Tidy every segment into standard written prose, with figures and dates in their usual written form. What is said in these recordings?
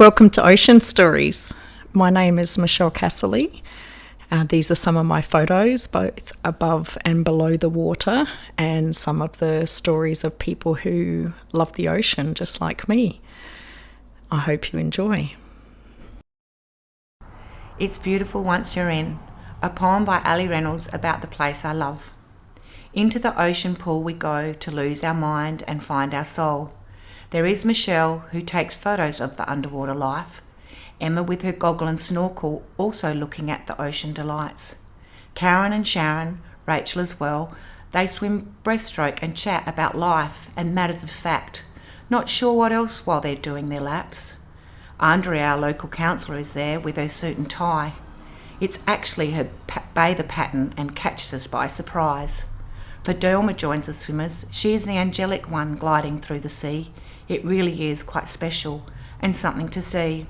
Welcome to Ocean Stories. My name is Michelle Casserley. These are some of my photos, both above and below the water, and some of the stories of people who love the ocean just like me. I hope you enjoy. It's Beautiful Once You're In, a poem by Ali Reynolds about the place I love. Into the ocean pool we go to lose our mind and find our soul. There is Michelle, who takes photos of the underwater life. Emma with her goggle and snorkel, also looking at the ocean delights. Karen and Sharon, Rachel as well, they swim breaststroke and chat about life and matters of fact, not sure what else while they're doing their laps. Andrea, our local counsellor, is there with her suit and tie. It's actually her bather pattern and catches us by surprise. For Delma joins the swimmers. She is the angelic one gliding through the sea. It really is quite special and something to see.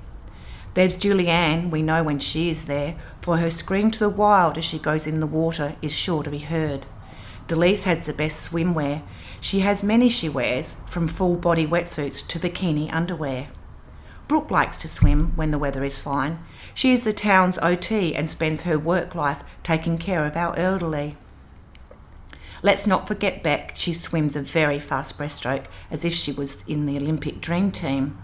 There's Julianne, we know when she is there, for her scream to the wild as she goes in the water is sure to be heard. Delise has the best swimwear. She has many she wears, from full body wetsuits to bikini underwear. Brooke likes to swim when the weather is fine. She is the town's OT and spends her work life taking care of our elderly. Let's not forget Beck. She swims a very fast breaststroke, as if she was in the Olympic dream team.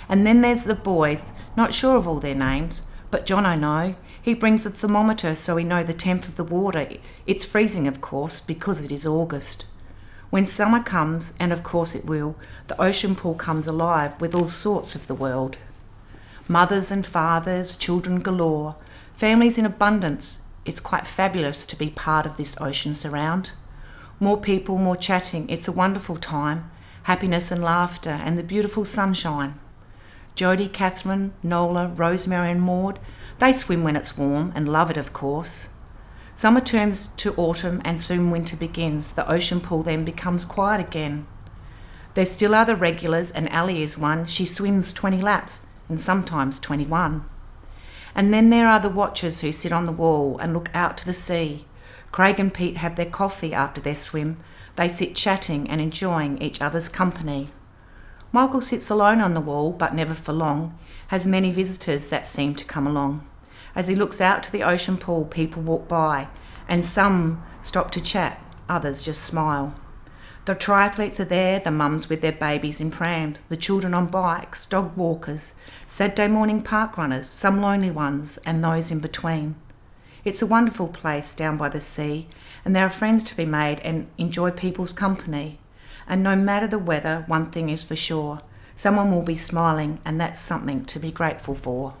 And then there's the boys, not sure of all their names, but John I know. He brings the thermometer so we know the temp of the water. It's freezing, of course, because it is August. When summer comes, and of course it will, the ocean pool comes alive with all sorts of the world. Mothers and fathers, children galore, families in abundance. It's quite fabulous to be part of this ocean surround. More people, more chatting. It's a wonderful time. Happiness and laughter and the beautiful sunshine. Jodie, Catherine, Nola, Rosemary and Maud, they swim when it's warm and love it, of course. Summer turns to autumn and soon winter begins. The ocean pool then becomes quiet again. There still are the regulars, and Ali is one. She swims 20 laps and sometimes 21. And then there are the watchers who sit on the wall and look out to the sea. Craig and Pete have their coffee after their swim. They sit chatting and enjoying each other's company. Michael sits alone on the wall, but never for long, has many visitors that seem to come along. As he looks out to the ocean pool, people walk by, and some stop to chat, others just smile. The triathletes are there, the mums with their babies in prams, the children on bikes, dog walkers, Saturday morning park runners, some lonely ones, and those in between. It's a wonderful place down by the sea, and there are friends to be made and enjoy people's company. And no matter the weather, one thing is for sure, someone will be smiling, and that's something to be grateful for.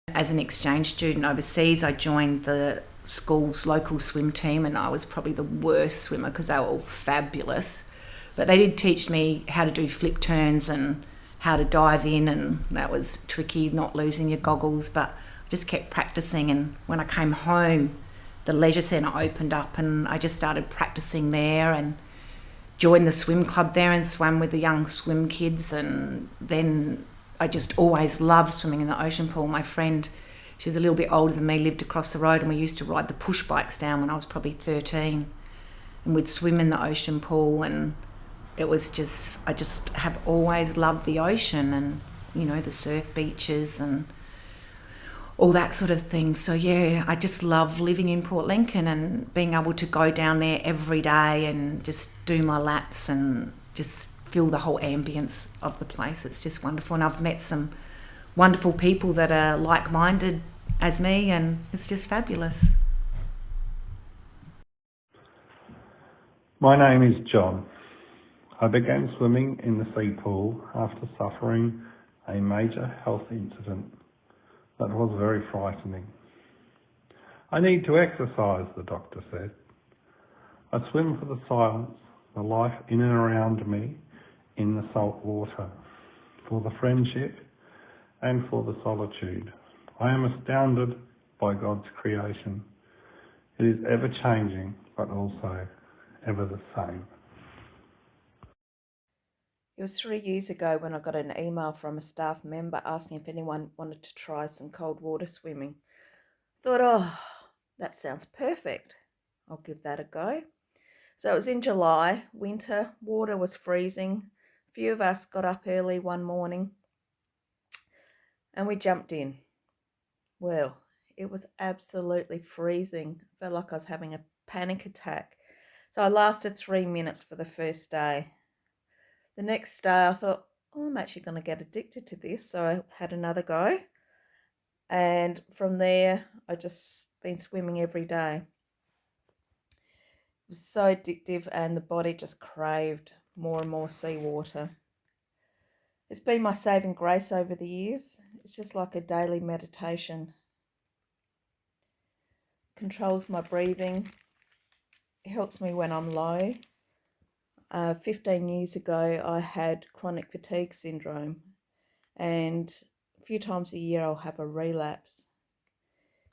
As an exchange student overseas, I joined the school's local swim team, and I was probably the worst swimmer because they were all fabulous. But they did teach me how to do flip turns and how to dive in, and that was tricky, not losing your goggles, but just kept practicing. And when I came home, the leisure centre opened up and I just started practicing there and joined the swim club there and swam with the young swim kids. And then I just always loved swimming in the ocean pool. My friend, she was a little bit older than me, lived across the road, and we used to ride the push bikes down when I was probably 13, and we'd swim in the ocean pool. And it was just, I just have always loved the ocean and, you know, the surf beaches and all that sort of thing. So yeah, I just love living in Port Lincoln and being able to go down there every day and just do my laps and just feel the whole ambience of the place. It's just wonderful, and I've met some wonderful people that are like-minded as me, and it's just fabulous. My name is John. I began swimming in the sea pool after suffering a major health incident that was very frightening. I need to exercise, the doctor said. I swim for the silence, the life in and around me in the salt water, for the friendship and for the solitude. I am astounded by God's creation. It is ever changing, but also ever the same. It was 3 years ago when I got an email from a staff member asking if anyone wanted to try some cold water swimming. Thought, oh, that sounds perfect. I'll give that a go. So it was in July, winter, water was freezing. A few of us got up early one morning, and we jumped in. Well, it was absolutely freezing. I felt like I was having a panic attack. So I lasted 3 minutes for the first day. The next day I thought, oh, I'm actually going to get addicted to this. So I had another go. And from there, I just been swimming every day. It was so addictive, and the body just craved more and more seawater. It's been my saving grace over the years. It's just like a daily meditation. Controls my breathing. It helps me when I'm low. 15 years ago, I had chronic fatigue syndrome, and a few times a year I'll have a relapse.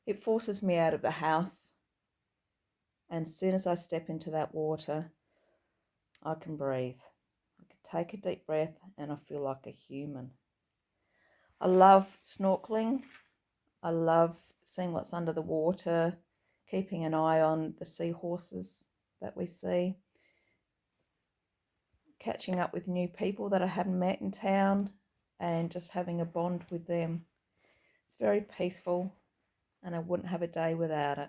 It forces me out of the house, and as soon as I step into that water, I can breathe. I can take a deep breath and I feel like a human. I love snorkeling. I love seeing what's under the water, keeping an eye on the seahorses that we see, catching up with new people that I haven't met in town, and just having a bond with them. It's very peaceful, and I wouldn't have a day without it.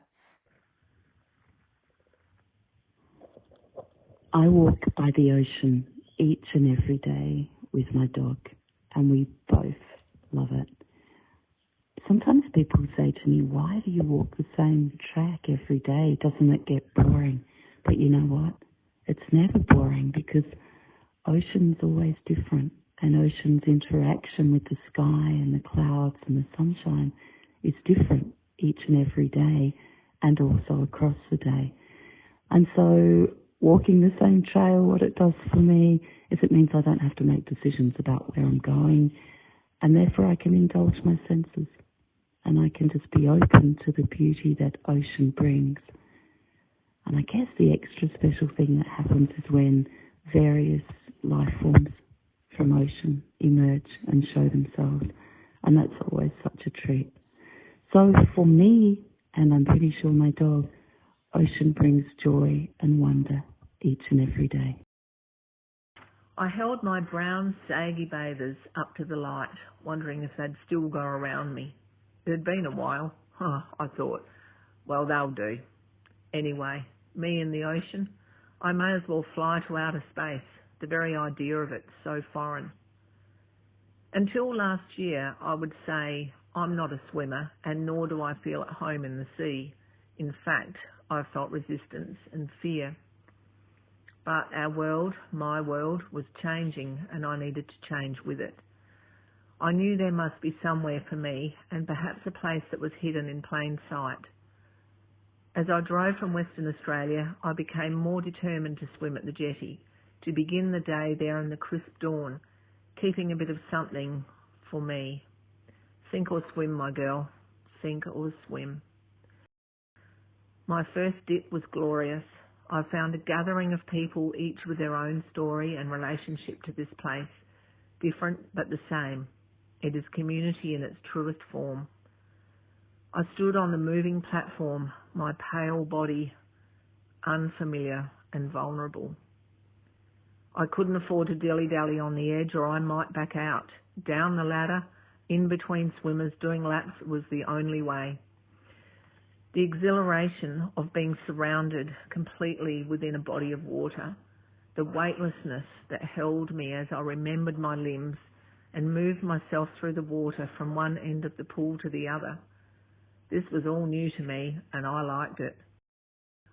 I walk by the ocean each and every day with my dog, and we both love it. Sometimes people say to me, why do you walk the same track every day? Doesn't it get boring? But you know what? It's never boring, because ocean's always different, and ocean's interaction with the sky and the clouds and the sunshine is different each and every day, and also across the day. And so walking the same trail, what it does for me is it means I don't have to make decisions about where I'm going, and therefore I can indulge my senses, and I can just be open to the beauty that ocean brings. And I guess the extra special thing that happens is when various life forms from ocean emerge and show themselves, and that's always such a treat. So for me, and I'm pretty sure my dog, ocean brings joy and wonder each and every day. I held my brown, saggy bathers up to the light, wondering if they'd still go around me. It had been a while. I thought, well, they'll do. Anyway, me in the ocean, I may as well fly to outer space. The very idea of it's so foreign. Until last year, I would say I'm not a swimmer, and nor do I feel at home in the sea. In fact, I felt resistance and fear. But our world, my world, was changing, and I needed to change with it. I knew there must be somewhere for me, and perhaps a place that was hidden in plain sight. As I drove from Western Australia, I became more determined to swim at the jetty, to begin the day there in the crisp dawn, keeping a bit of something for me. Sink or swim, my girl, sink or swim. My first dip was glorious. I found a gathering of people, each with their own story and relationship to this place, different but the same. It is community in its truest form. I stood on the moving platform, my pale body unfamiliar and vulnerable. I couldn't afford to dilly-dally on the edge, or I might back out. Down the ladder, in between swimmers, doing laps was the only way. The exhilaration of being surrounded completely within a body of water, the weightlessness that held me as I remembered my limbs and moved myself through the water from one end of the pool to the other. This was all new to me, and I liked it.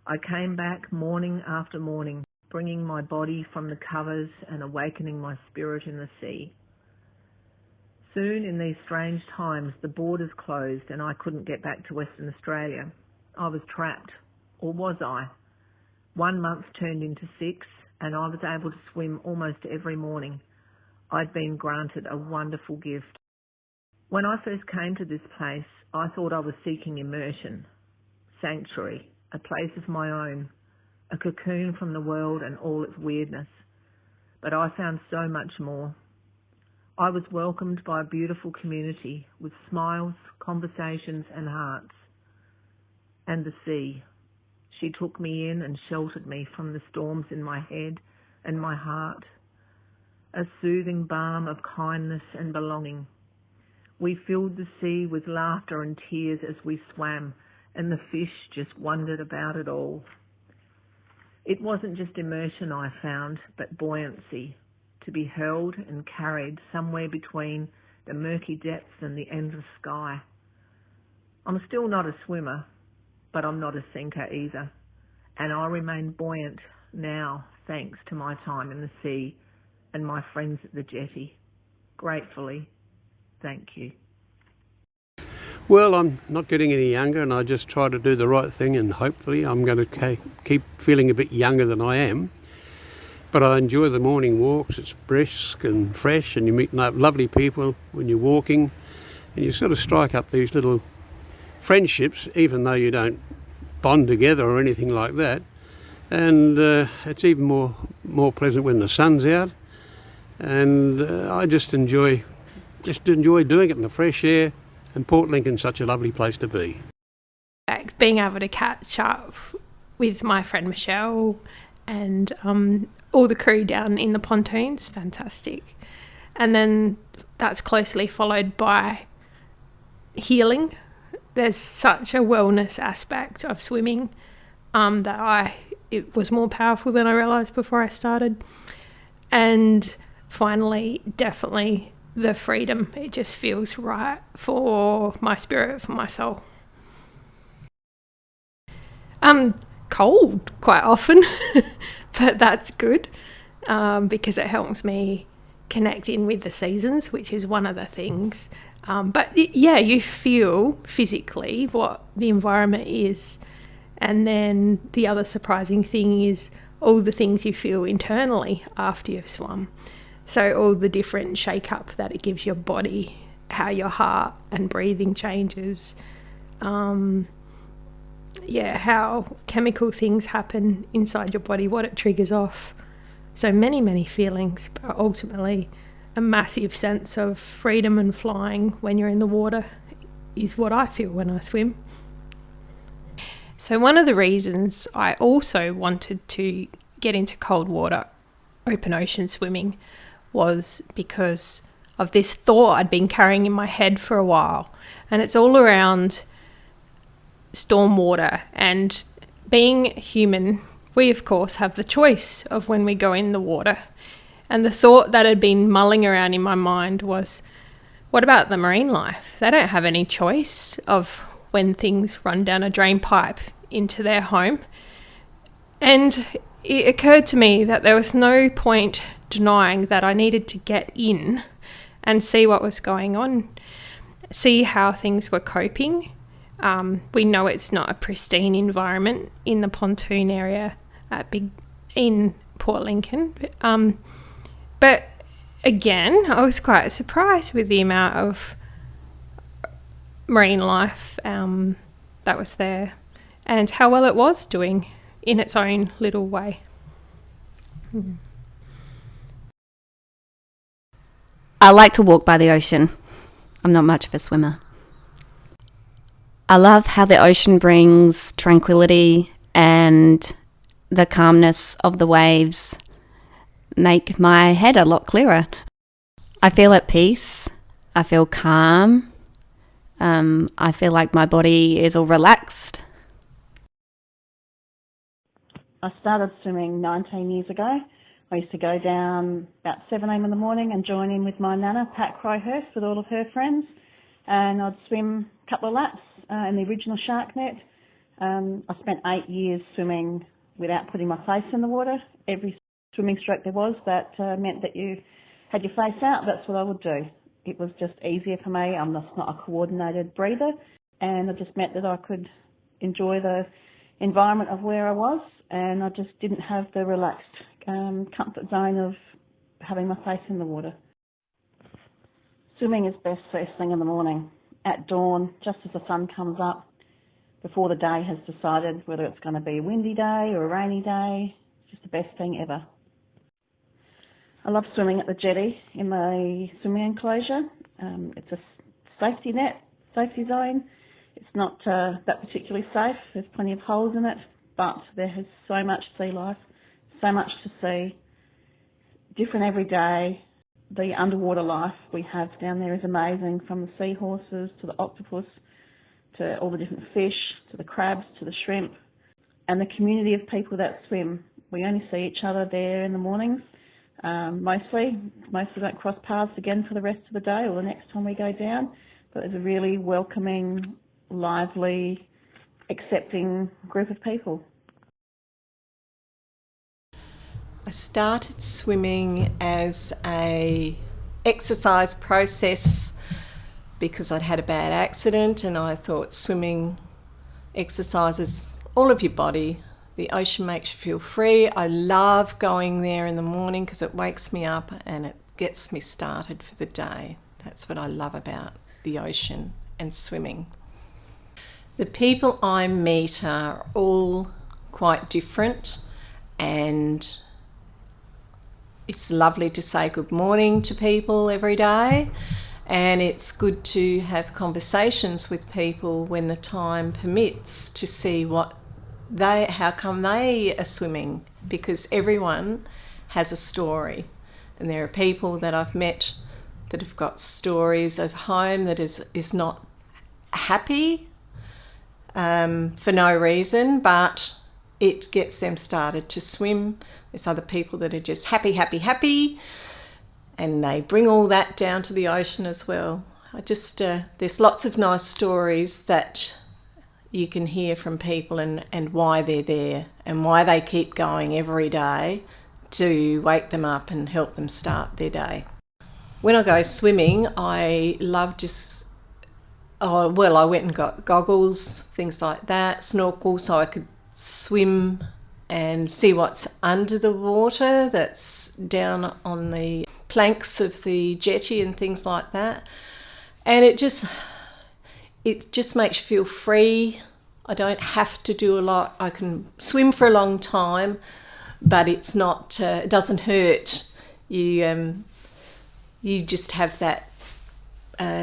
I came back morning after morning, bringing my body from the covers and awakening my spirit in the sea. Soon in these strange times, the borders closed and I couldn't get back to Western Australia. I was trapped, or was I? 1 month turned into 6, and I was able to swim almost every morning. I'd been granted a wonderful gift. When I first came to this place, I thought I was seeking immersion, sanctuary, a place of my own, a cocoon from the world and all its weirdness. But I found so much more. I was welcomed by a beautiful community with smiles, conversations and hearts. And the sea. She took me in and sheltered me from the storms in my head and my heart. A soothing balm of kindness and belonging. We filled the sea with laughter and tears as we swam, and the fish just wondered about it all. It wasn't just immersion I found, but buoyancy, to be held and carried somewhere between the murky depths and the endless sky. I'm still not a swimmer, but I'm not a sinker either, and I remain buoyant now thanks to my time in the sea and my friends at the jetty. Gratefully, thank you. Well, I'm not getting any younger, and I just try to do the right thing, and hopefully I'm going to keep feeling a bit younger than I am. But I enjoy the morning walks. It's brisk and fresh, and you meet lovely people when you're walking, and you sort of strike up these little friendships, even though you don't bond together or anything like that. And it's even more pleasant when the sun's out, and I just enjoy doing it in the fresh air. And Port Lincoln's such a lovely place to be. Being able to catch up with my friend Michelle and all the crew down in the pontoons, fantastic. And then that's closely followed by healing. There's such a wellness aspect of swimming that it was more powerful than I realised before I started. And finally, definitely the freedom. It just feels right for my spirit, for my soul. Cold quite often, but that's good because it helps me connect in with the seasons, which is one of the things. But you feel physically what the environment is. And then the other surprising thing is all the things you feel internally after you've swum. So all the different shake-up that it gives your body, how your heart and breathing changes, how chemical things happen inside your body, what it triggers off. So many, many feelings, but ultimately a massive sense of freedom and flying when you're in the water is what I feel when I swim. So one of the reasons I also wanted to get into cold water, open ocean swimming, was because of this thought I'd been carrying in my head for a while. And it's all around stormwater. And being human, we of course have the choice of when we go in the water. And the thought that had been mulling around in my mind was, what about the marine life? They don't have any choice of when things run down a drain pipe into their home. And it occurred to me that there was no point denying that I needed to get in and see what was going on, see how things were coping. We know it's not a pristine environment in the pontoon area in Port Lincoln. But again, I was quite surprised with the amount of marine life that was there and how well it was doing in its own little way. I like to walk by the ocean. I'm not much of a swimmer. I love how the ocean brings tranquility, and the calmness of the waves make my head a lot clearer. I feel at peace. I feel calm. I feel like my body is all relaxed. I started swimming 19 years ago. I used to go down about 7 a.m. in the morning and join in with my nana, Pat Crowhurst, with all of her friends. And I'd swim a couple of laps in the original shark net. I spent 8 years swimming without putting my face in the water. Every swimming stroke there was that meant that you had your face out. That's what I would do. It was just easier for me. I'm just not a coordinated breather. And it just meant that I could enjoy the environment of where I was, and I just didn't have the relaxed comfort zone of having my face in the water. Swimming is best first thing in the morning, at dawn, just as the sun comes up, before the day has decided whether it's going to be a windy day or a rainy day. It's just the best thing ever. I love swimming at the jetty in the swimming enclosure. It's a safety zone. It's not that particularly safe. There's plenty of holes in it, but there is so much sea life, so much to see, different every day. the underwater life we have down there is amazing, from the seahorses to the octopus to all the different fish to the crabs to the shrimp, and the community of people that swim. We only see each other there in the mornings, mostly don't cross paths again for the rest of the day or the next time we go down, but it's a really welcoming, lively, accepting group of people. I started swimming as a exercise process because I'd had a bad accident, and I thought swimming exercises all of your body. The ocean makes you feel free. I love going there in the morning because it wakes me up and it gets me started for the day. That's what I love about the ocean and swimming. The people I meet are all quite different, and it's lovely to say good morning to people every day, and it's good to have conversations with people when the time permits to see how come they are swimming, because everyone has a story, and there are people that I've met that have got stories of home that is not happy for no reason, but it gets them started to swim. There's other people that are just happy, and they bring all that down to the ocean as well. There's lots of nice stories that you can hear from people and why they're there and why they keep going every day to wake them up and help them start their day. When I go swimming, I love I went and got goggles, things like that, snorkel, so I could swim and see what's under the water that's down on the planks of the jetty and things like that. And it just makes you feel free. I don't have to do a lot. I can swim for a long time, but it's not. It doesn't hurt. You just have that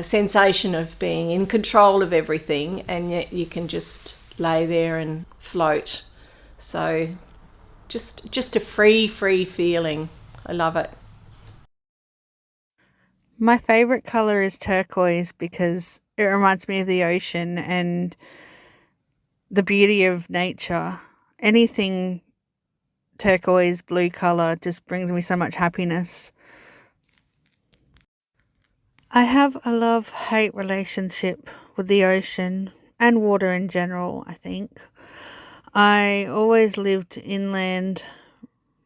sensation of being in control of everything, and yet you can just lay there and float. So just a free feeling. I love it. My favourite colour is turquoise because it reminds me of the ocean and the beauty of nature. Anything turquoise, blue colour just brings me so much happiness. I have a love-hate relationship with the ocean and water in general, I think. I always lived inland,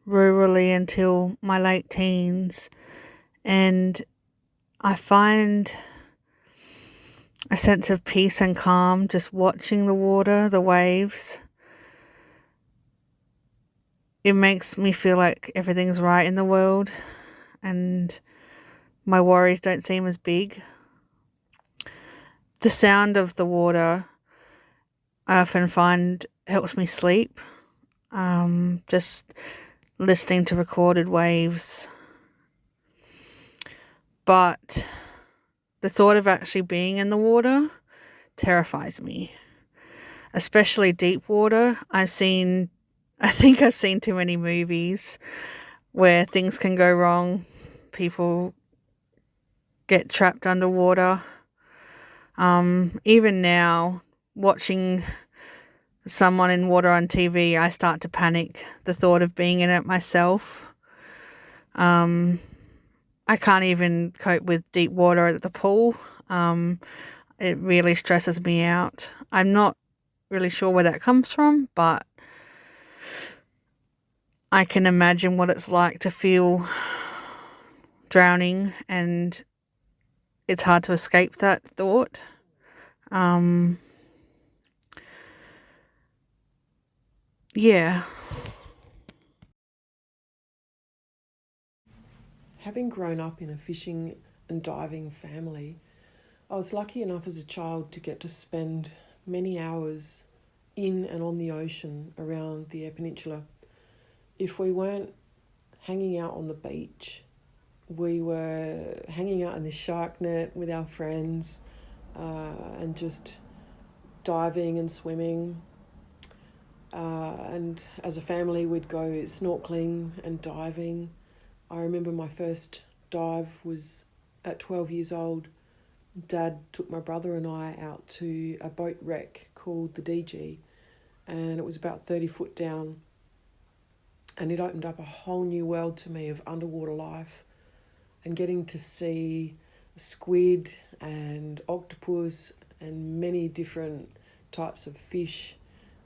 rurally until my late teens, and I find a sense of peace and calm just watching the water, the waves. It makes me feel like everything's right in the world and my worries don't seem as big. The sound of the water I often find helps me sleep. Just listening to recorded waves. But the thought of actually being in the water terrifies me, especially deep water. I think I've seen too many movies where things can go wrong. People get trapped underwater. Even now, watching someone in water on TV, I start to panic. The thought of being in it myself. I can't even cope with deep water at the pool. It really stresses me out. I'm not really sure where that comes from, but I can imagine what it's like to feel drowning, and it's hard to escape that thought. Yeah. Having grown up in a fishing and diving family, I was lucky enough as a child to get to spend many hours in and on the ocean around the Eyre Peninsula. If we weren't hanging out on the beach, we were hanging out in the shark net with our friends and just diving and swimming. And as a family, we'd go snorkeling and diving. I remember my first dive was at 12 years old. Dad took my brother and I out to a boat wreck called the DG, and it was about 30 foot down, and it opened up a whole new world to me of underwater life, and getting to see squid and octopus and many different types of fish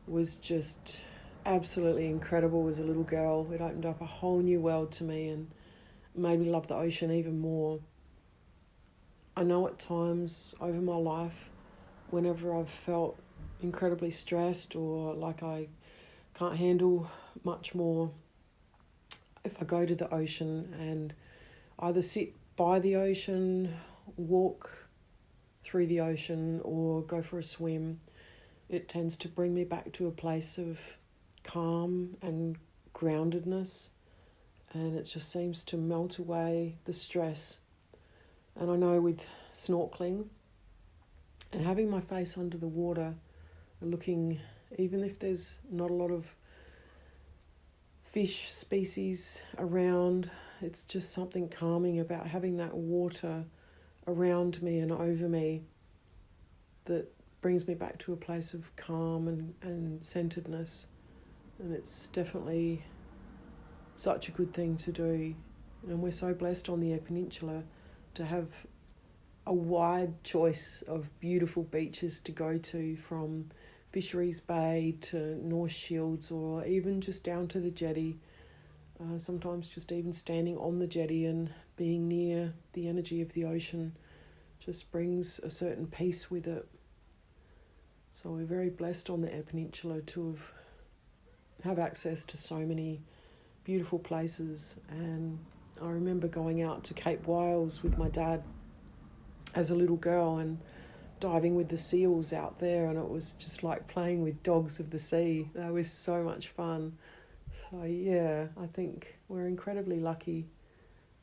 was just absolutely incredible as a little girl. It opened up a whole new world to me and made me love the ocean even more. I know at times over my life, whenever I've felt incredibly stressed or like I can't handle much more, if I go to the ocean and either sit by the ocean, walk through the ocean, or go for a swim, it tends to bring me back to a place of calm and groundedness, and it just seems to melt away the stress. And I know with snorkeling and having my face under the water, looking, even if there's not a lot of fish species around, it's just something calming about having that water around me and over me that brings me back to a place of calm and centeredness. And it's definitely such a good thing to do. And we're so blessed on the Eyre Peninsula to have a wide choice of beautiful beaches to go to, from Fisheries Bay to North Shields, or even just down to the jetty. Sometimes just even standing on the jetty and being near the energy of the ocean just brings a certain peace with it. So we're very blessed on the Eyre Peninsula to have access to so many beautiful places. And I remember going out to Cape Wiles with my dad as a little girl and diving with the seals out there, and it was just like playing with dogs of the sea. That was so much fun. So yeah, I think we're incredibly lucky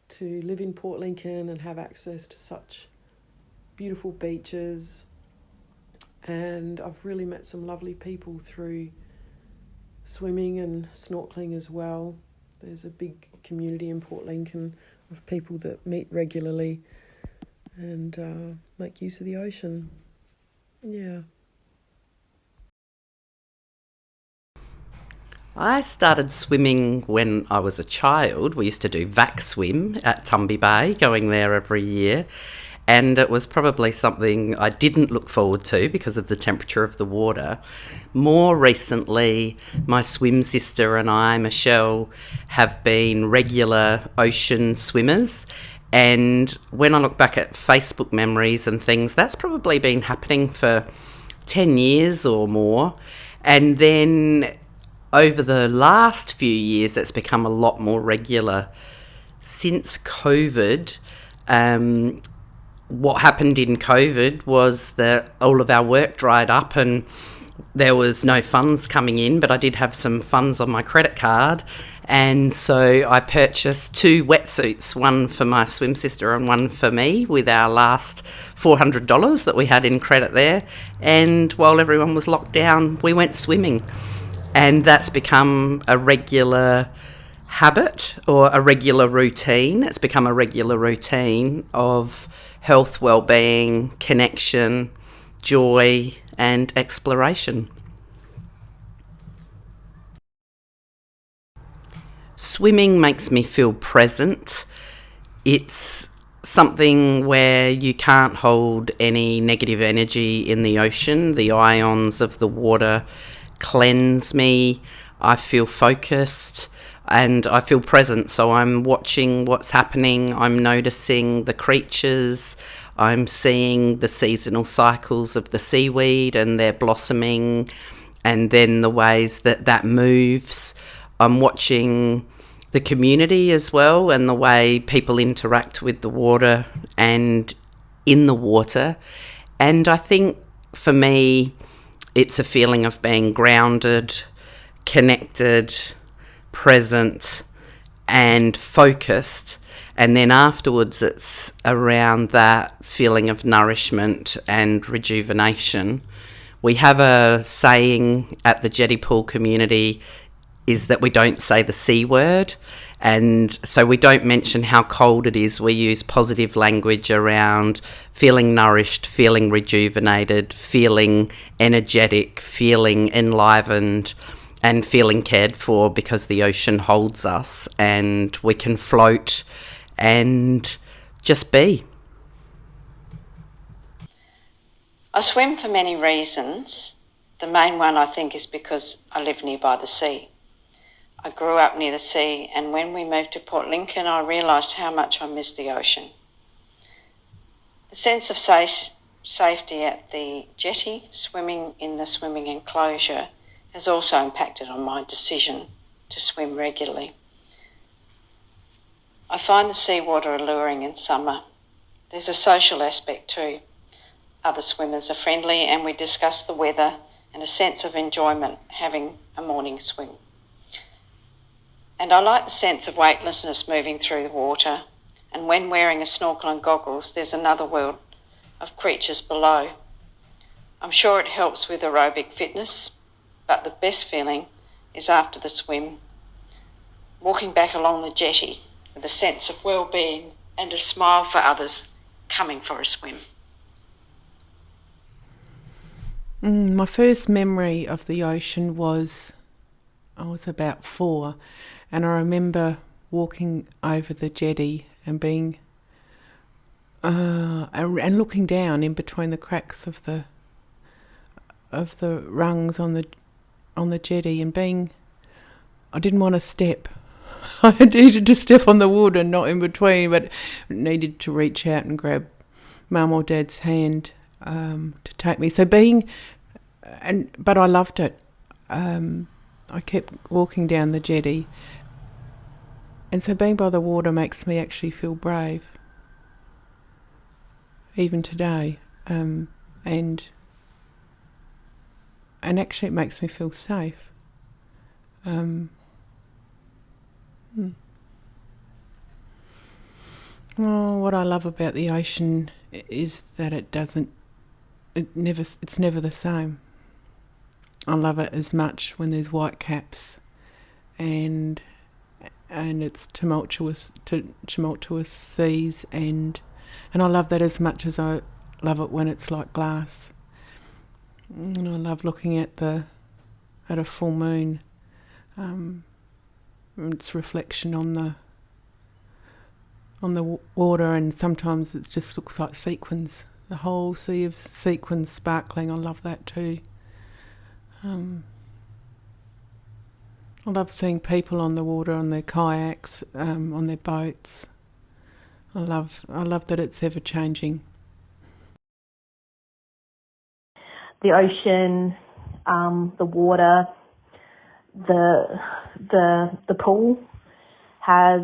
to live in Port Lincoln and have access to such beautiful beaches. And I've really met some lovely people through swimming and snorkeling as well. There's a big community in Port Lincoln of people that meet regularly and make use of the ocean. Yeah. I started swimming when I was a child. We used to do vac swim at Tumby Bay, going there every year. And it was probably something I didn't look forward to because of the temperature of the water. More recently, my swim sister and I, Michelle, have been regular ocean swimmers. And when I look back at Facebook memories and things, that's probably been happening for 10 years or more. And then over the last few years, it's become a lot more regular. Since COVID, what happened in COVID was that all of our work dried up and there was no funds coming in, but I did have some funds on my credit card. And so I purchased 2 wetsuits, one for my swim sister and one for me, with our last $400 that we had in credit there. And while everyone was locked down, we went swimming. And that's become a regular habit or a regular routine. It's become a regular routine of health, well-being, connection, joy, and exploration. Swimming makes me feel present. It's something where you can't hold any negative energy in the ocean. The ions of the water cleanse me. I feel focused and I feel present. So I'm watching what's happening. I'm noticing the creatures. I'm seeing the seasonal cycles of the seaweed and their blossoming, and then the ways that that moves. I'm watching the community as well and the way people interact with the water and in the water. And I think for me, it's a feeling of being grounded, connected, present, and focused. And then afterwards, it's around that feeling of nourishment and rejuvenation. We have a saying at the Jetty Pool community is that we don't say the C word. And so we don't mention how cold it is. We use positive language around feeling nourished, feeling rejuvenated, feeling energetic, feeling enlivened, and feeling cared for, because the ocean holds us and we can float and just be. I swim for many reasons. The main one, I think, is because I live nearby the sea. I grew up near the sea, and when we moved to Port Lincoln, I realised how much I miss the ocean. The sense of safety at the jetty, swimming in the swimming enclosure, has also impacted on my decision to swim regularly. I find the seawater alluring in summer. There's a social aspect too. Other swimmers are friendly, and we discuss the weather and a sense of enjoyment having a morning swim. And I like the sense of weightlessness moving through the water, and when wearing a snorkel and goggles, there's another world of creatures below. I'm sure it helps with aerobic fitness, but the best feeling is after the swim, walking back along the jetty with a sense of well-being and a smile for others coming for a swim. My first memory of the ocean was, I was about 4, and I remember walking over the jetty and being and looking down in between the cracks of the rungs on the jetty and being, I didn't want to step. I needed to step on the wood and not in between, but needed to reach out and grab Mum or Dad's hand to take me. So but I loved it. I kept walking down the jetty, and so being by the water makes me actually feel brave, even today, and actually it makes me feel safe. What I love about the ocean is that it's never the same. I love it as much when there's white caps and it's tumultuous seas, and I love that as much as I love it when it's like glass. And I love looking at a full moon, its reflection on the water, and sometimes it just looks like sequins, the whole sea of sequins sparkling. I love that too. I love seeing people on the water, on their kayaks, on their boats. I love that it's ever changing. The ocean, the water, the pool has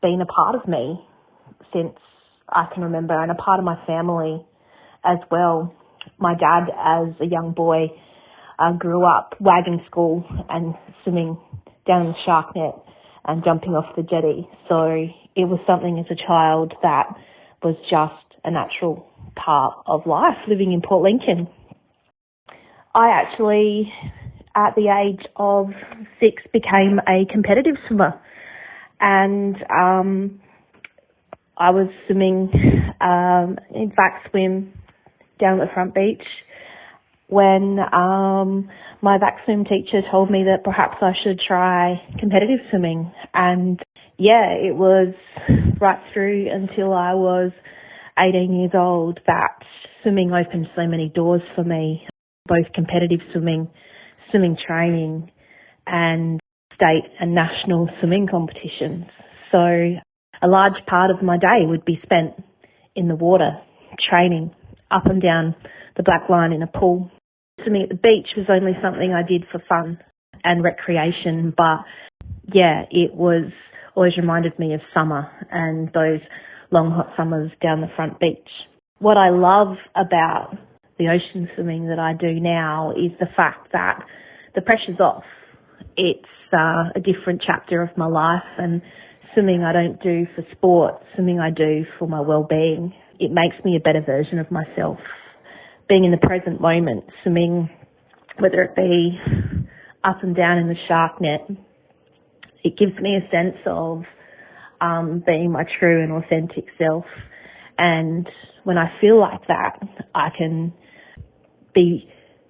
been a part of me since I can remember, and a part of my family as well. My dad, as a young boy, grew up wagon school and swimming down the shark net and jumping off the jetty. So it was something as a child that was just a natural part of life living in Port Lincoln. I actually, at the age of 6, became a competitive swimmer, and I was swimming in vac swim down at the front beach when my vac swim teacher told me that perhaps I should try competitive swimming. And yeah, it was right through until I was 18 years old that swimming opened so many doors for me, both competitive swimming, swimming training, and state and national swimming competitions. So a large part of my day would be spent in the water, training up and down the black line in a pool. Swimming at the beach was only something I did for fun and recreation, but yeah, it was always reminded me of summer and those long hot summers down the front beach. What I love about the ocean swimming that I do now is the fact that the pressure's off. It's a different chapter of my life, and swimming I don't do for sport, swimming I do for my well-being. It makes me a better version of myself. Being in the present moment, swimming, whether it be up and down in the shark net, it gives me a sense of being my true and authentic self. And when I feel like that, I can be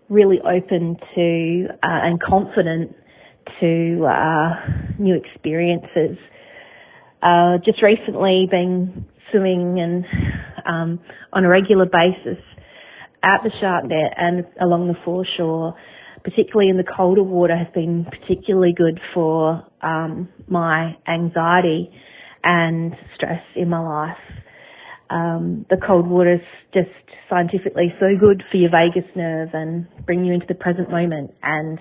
really open to and confident to new experiences. Just recently been swimming and on a regular basis at the shark net and along the foreshore, particularly in the colder water, has been particularly good for my anxiety and stress in my life. The cold water is just scientifically so good for your vagus nerve and bring you into the present moment and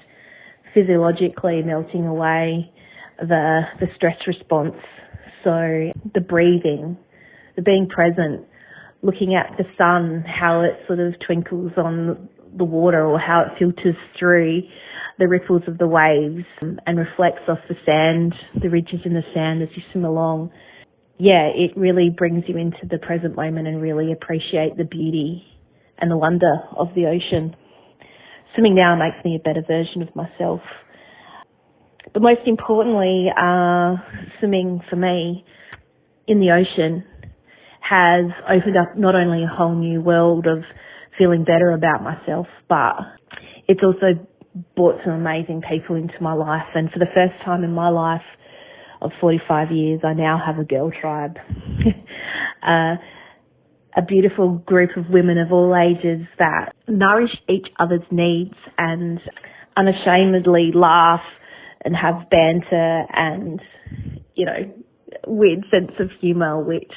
physiologically melting away the stress response. So the breathing, the being present, looking at the sun, how it sort of twinkles on the water or how it filters through the ripples of the waves and reflects off the sand, the ridges in the sand as you swim along. Yeah, it really brings you into the present moment and really appreciate the beauty and the wonder of the ocean. Swimming now makes me a better version of myself. But most importantly, swimming for me in the ocean has opened up not only a whole new world of feeling better about myself, but it's also brought some amazing people into my life. And for the first time in my life of 45 years, I now have a girl tribe. A beautiful group of women of all ages that nourish each other's needs and unashamedly laugh and have banter and, you know, weird sense of humour, which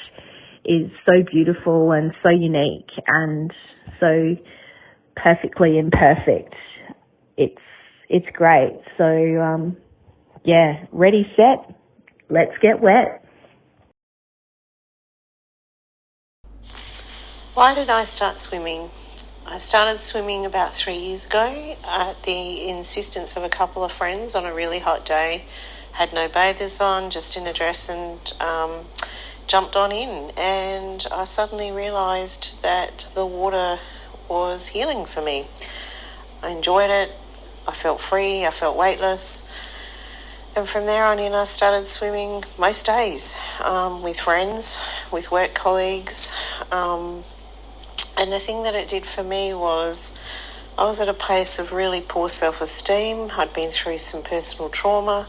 is so beautiful and so unique and so perfectly imperfect. It's great. So, yeah, ready, set, let's get wet. Why did I start swimming? I started swimming about 3 years ago at the insistence of a couple of friends on a really hot day. Had no bathers on, just in a dress, and jumped on in. And I suddenly realised that the water was healing for me. I enjoyed it. I felt free. I felt weightless. And from there on in, I started swimming most days with friends, with work colleagues. And the thing that it did for me was I was at a place of really poor self-esteem. I'd been through some personal trauma.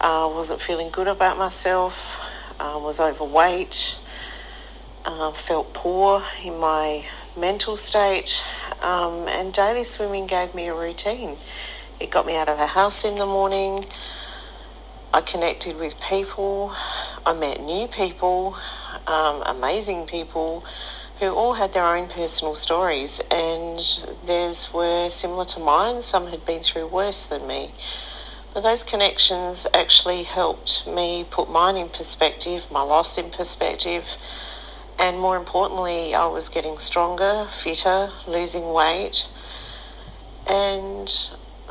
Wasn't feeling good about myself. Was overweight. Felt poor in my mental state. And daily swimming gave me a routine. It got me out of the house in the morning. I connected with people. I met new people, amazing people, who all had their own personal stories, and theirs were similar to mine. Some had been through worse than me. But those connections actually helped me put mine in perspective, my loss in perspective, and more importantly, I was getting stronger, fitter, losing weight, and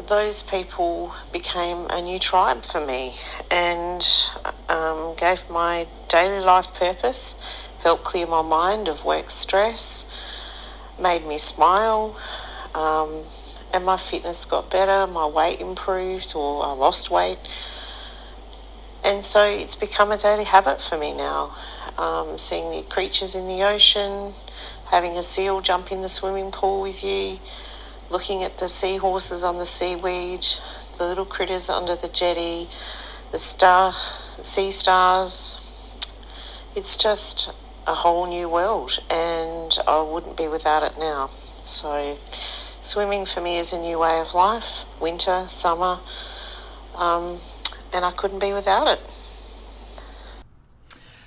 those people became a new tribe for me and gave my daily life purpose, helped clear my mind of work stress, made me smile, and my fitness got better, my weight improved, or I lost weight. And so it's become a daily habit for me now, seeing the creatures in the ocean, having a seal jump in the swimming pool with you, looking at the seahorses on the seaweed, the little critters under the jetty, the sea stars. It's just a whole new world, and I wouldn't be without it now. So swimming for me is a new way of life, winter, summer, and I couldn't be without it.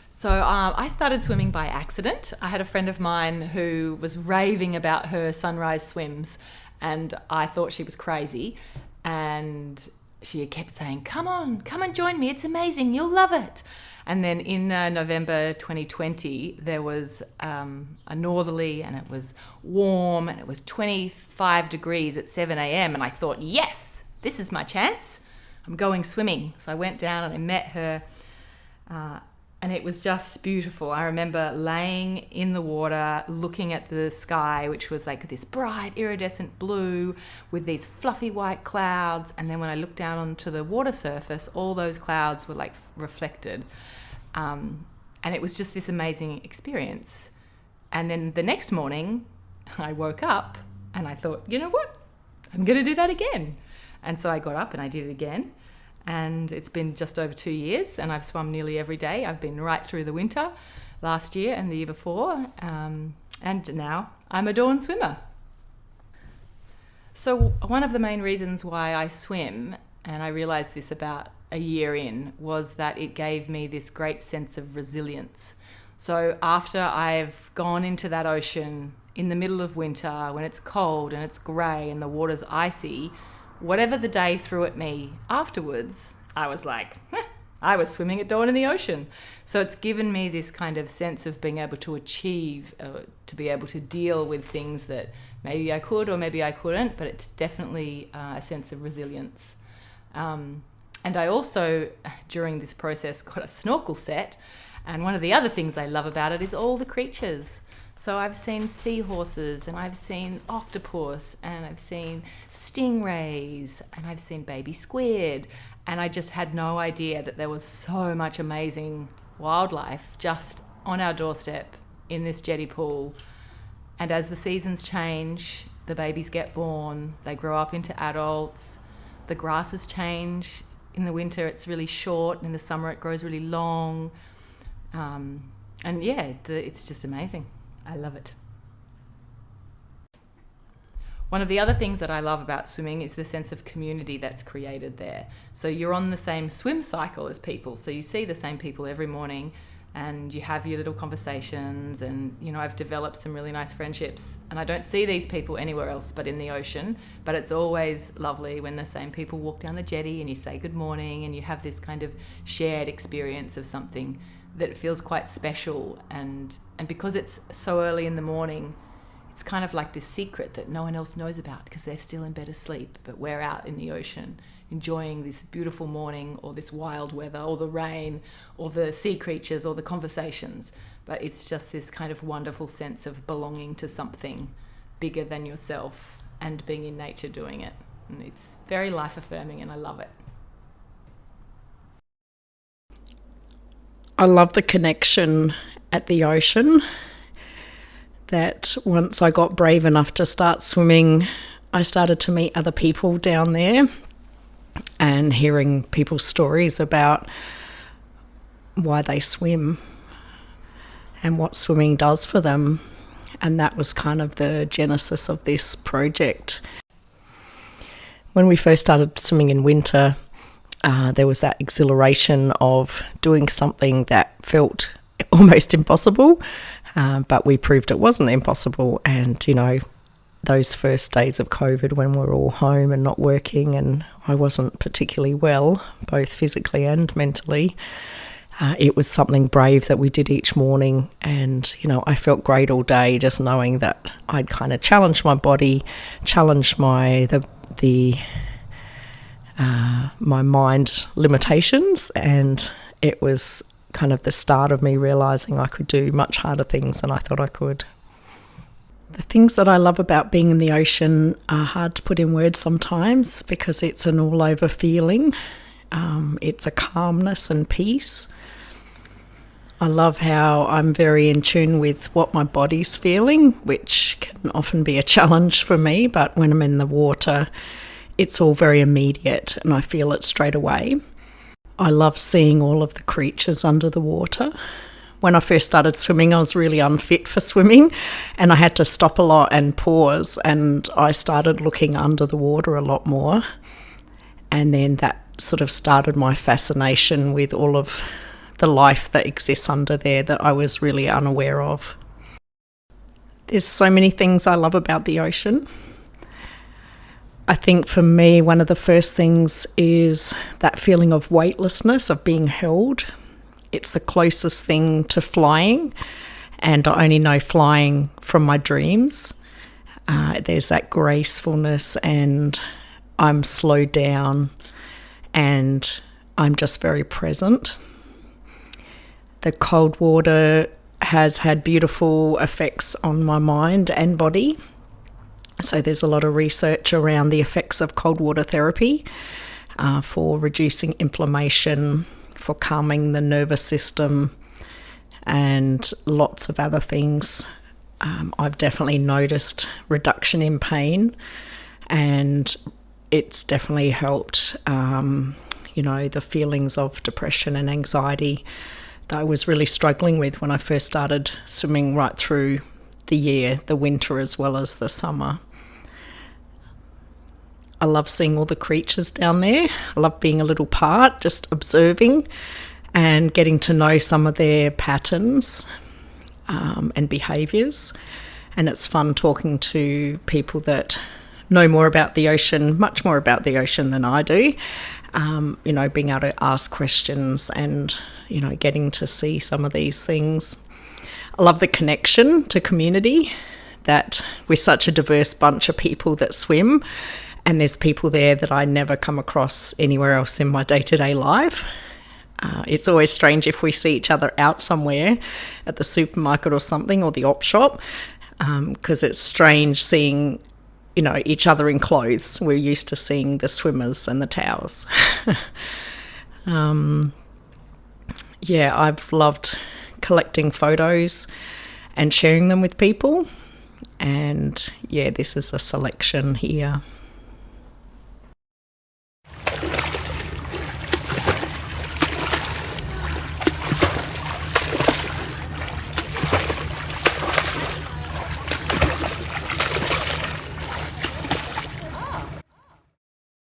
So I started swimming by accident. I had a friend of mine who was raving about her sunrise swims, and I thought she was crazy, and she kept saying, come on join me, it's amazing, you'll love it. And then in November 2020, there was a northerly, and it was warm, and it was 25 degrees at 7 a.m. And I thought, yes, this is my chance. I'm going swimming. So I went down and I met her And it was just beautiful. I remember laying in the water, looking at the sky, which was like this bright iridescent blue with these fluffy white clouds. And then when I looked down onto the water surface, all those clouds were like reflected. And it was just this amazing experience. And then the next morning, I woke up and I thought, you know what? I'm going to do that again. And so I got up and I did it again. And it's been just over 2 years, and I've swum nearly every day. I've been right through the winter last year and the year before, and now I'm a dawn swimmer. So one of the main reasons why I swim, and I realised this about a year in, was that it gave me this great sense of resilience. So after I've gone into that ocean in the middle of winter, when it's cold and it's grey and the water's icy, whatever the day threw at me afterwards, I was like, I was swimming at dawn in the ocean. So it's given me this kind of sense of being able to achieve, to be able to deal with things that maybe I could or maybe I couldn't, but it's definitely a sense of resilience. And I also, during this process, got a snorkel set. And one of the other things I love about it is all the creatures. So I've seen seahorses, and I've seen octopus, and I've seen stingrays, and I've seen baby squid. And I just had no idea that there was so much amazing wildlife just on our doorstep in this jetty pool. And as the seasons change, the babies get born, they grow up into adults, the grasses change. In the winter it's really short, and in the summer it grows really long. And yeah, it's just amazing. I love it. One of the other things that I love about swimming is the sense of community that's created there. So you're on the same swim cycle as people. So you see the same people every morning, and you have your little conversations, and you know, I've developed some really nice friendships, and I don't see these people anywhere else but in the ocean. But it's always lovely when the same people walk down the jetty and you say good morning, and you have this kind of shared experience of something that feels quite special. And because it's so early in the morning, it's kind of like this secret that no one else knows about because they're still in bed asleep, but we're out in the ocean enjoying this beautiful morning, or this wild weather, or the rain, or the sea creatures, or the conversations. But it's just this kind of wonderful sense of belonging to something bigger than yourself and being in nature doing it. And it's very life affirming, and I love it. I love the connection at the ocean, that once I got brave enough to start swimming, I started to meet other people down there, and hearing people's stories about why they swim and what swimming does for them. And that was kind of the genesis of this project. When we first started swimming in winter, there was that exhilaration of doing something that felt almost impossible, but we proved it wasn't impossible. And, you know, those first days of COVID when we're all home and not working, and I wasn't particularly well, both physically and mentally, it was something brave that we did each morning. And, you know, I felt great all day just knowing that I'd kind of challenged my body, challenged my mind limitations, and it was kind of the start of me realising I could do much harder things than I thought I could. The things that I love about being in the ocean are hard to put in words sometimes because it's an all-over feeling. It's a calmness and peace. I love how I'm very in tune with what my body's feeling, which can often be a challenge for me, but when I'm in the water, it's all very immediate and I feel it straight away. I love seeing all of the creatures under the water. When I first started swimming, I was really unfit for swimming, and I had to stop a lot and pause, and I started looking under the water a lot more. And then that sort of started my fascination with all of the life that exists under there that I was really unaware of. There's so many things I love about the ocean. I think for me, one of the first things is that feeling of weightlessness, of being held. It's the closest thing to flying, and I only know flying from my dreams. There's that gracefulness, and I'm slowed down, and I'm just very present. The cold water has had beautiful effects on my mind and body. So there's a lot of research around the effects of cold water therapy for reducing inflammation, for calming the nervous system, and lots of other things. I've definitely noticed reduction in pain, and it's definitely helped, the feelings of depression and anxiety that I was really struggling with when I first started swimming right through the year, the winter as well as the summer. I love seeing all the creatures down there. I love being a little part, just observing and getting to know some of their patterns and behaviours. And it's fun talking to people that know more about the ocean, much more about the ocean than I do. Being able to ask questions and, getting to see some of these things. I love the connection to community, that we're such a diverse bunch of people that swim, and there's people there that I never come across anywhere else in my day-to-day life. It's always strange if we see each other out somewhere at the supermarket or something, or the op shop, because it's strange seeing, each other in clothes. We're used to seeing the swimmers and the towels. I've loved collecting photos and sharing them with people. And this is a selection here.